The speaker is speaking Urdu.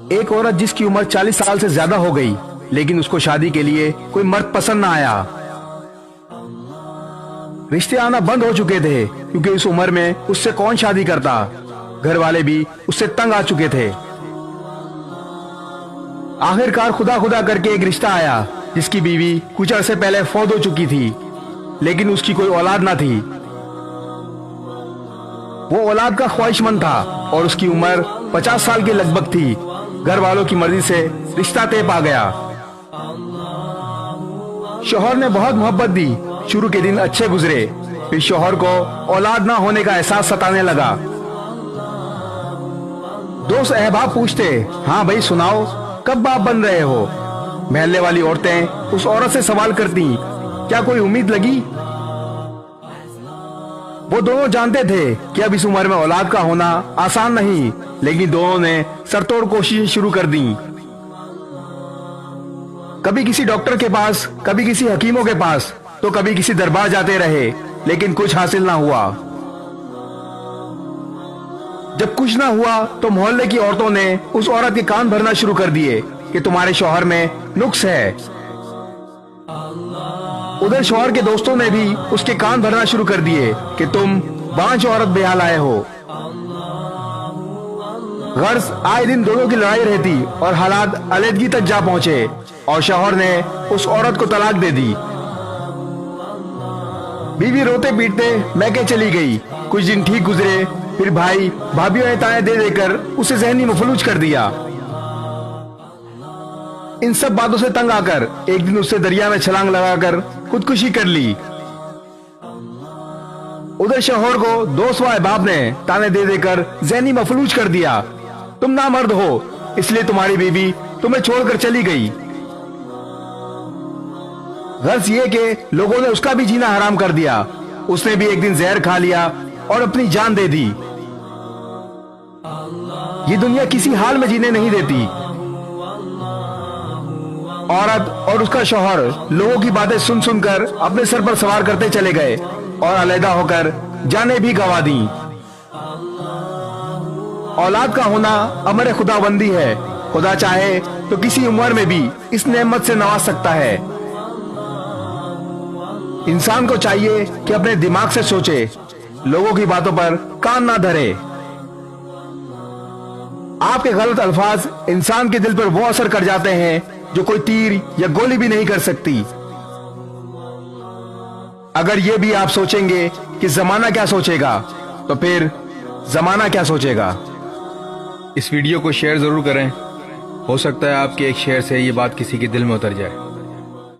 ایک عورت جس کی عمر 40 سال سے زیادہ ہو گئی لیکن اس کو شادی کے لیے کوئی مرد پسند نہ آیا۔ رشتے آنا بند ہو چکے تھے کیونکہ اس عمر میں اس سے کون شادی کرتا، گھر والے بھی اس سے تنگ آ چکے تھے۔ آخر کار خدا خدا کر کے ایک رشتہ آیا جس کی بیوی کچھ عرصے پہلے فوت ہو چکی تھی لیکن اس کی کوئی اولاد نہ تھی۔ وہ اولاد کا خواہش مند تھا اور اس کی عمر 50 سال کے لگ بھگ تھی۔ گھر والوں کی مرضی سے رشتہ طے پا گیا۔ شوہر نے بہت محبت دی، شروع کے دن اچھے گزرے، پھر شوہر کو اولاد نہ ہونے کا احساس ستانے لگا۔ دوست احباب پوچھتے، ہاں بھائی سناؤ کب باپ بن رہے ہو؟ محلے والی عورتیں اس عورت سے سوال کرتی، کیا کوئی امید لگی؟ وہ دونوں جانتے تھے کہ اب اس عمر میں اولاد کا ہونا آسان نہیں، لیکن دونوں نے سر توڑ کوششیں شروع کر دیں۔ کبھی کسی ڈاکٹر کے پاس، کبھی کسی حکیموں کے پاس، تو کبھی کسی دربار جاتے رہے لیکن کچھ حاصل نہ ہوا۔ جب کچھ نہ ہوا تو محلے کی عورتوں نے اس عورت کے کان بھرنا شروع کر دیے کہ تمہارے شوہر میں نقص ہے۔ ادھر شوہر کے دوستوں نے بھی اس کے کان بھرنا شروع کر دیے کہ تم بانجھ عورت بحال آئے ہو۔ غرض آئے دن دونوں کی لڑائی رہتی اور حالات علیحدگی تک جا پہنچے اور شوہر نے اس عورت کو طلاق دے دی۔ بیوی روتے پیٹتے میکے چلی گئی۔ کچھ دن ٹھیک گزرے، پھر بھائی بھابھیوں نے تانے دے دے کر اسے ذہنی مفلوج کر دیا۔ ان سب باتوں سے تنگ آ کر ایک دن اسے دریا میں چھلانگ لگا کر خودکشی کر لی۔ ادھر شوہر کو دوست و احباب نے تانے دے دے کر ذہنی مفلوج کر دیا، تم نامرد ہو اس لیے تمہاری بیوی تمہیں چھوڑ کر چلی گئی۔ غرض یہ کہ لوگوں نے اس کا بھی جینا حرام کر دیا، اس نے بھی ایک دن زہر کھا لیا اور اپنی جان دے دی۔ یہ دنیا کسی حال میں جینے نہیں دیتی۔ عورت اور اس کا شوہر لوگوں کی باتیں سن سن کر اپنے سر پر سوار کرتے چلے گئے اور علیحدہ ہو کر جانیں بھی گنوا دیں۔ اولاد کا ہونا امر خدا بندی ہے، خدا چاہے تو کسی عمر میں بھی اس نعمت سے نواز سکتا ہے۔ انسان کو چاہیے کہ اپنے دماغ سے سوچے، لوگوں کی باتوں پر کان نہ دھرے۔ آپ کے غلط الفاظ انسان کے دل پر وہ اثر کر جاتے ہیں جو کوئی تیر یا گولی بھی نہیں کر سکتی۔ اگر یہ بھی آپ سوچیں گے کہ زمانہ کیا سوچے گا تو پھر زمانہ کیا سوچے گا۔ اس ویڈیو کو شیئر ضرور کریں، ہو سکتا ہے آپ کے ایک شیئر سے یہ بات کسی کے دل میں اتر جائے۔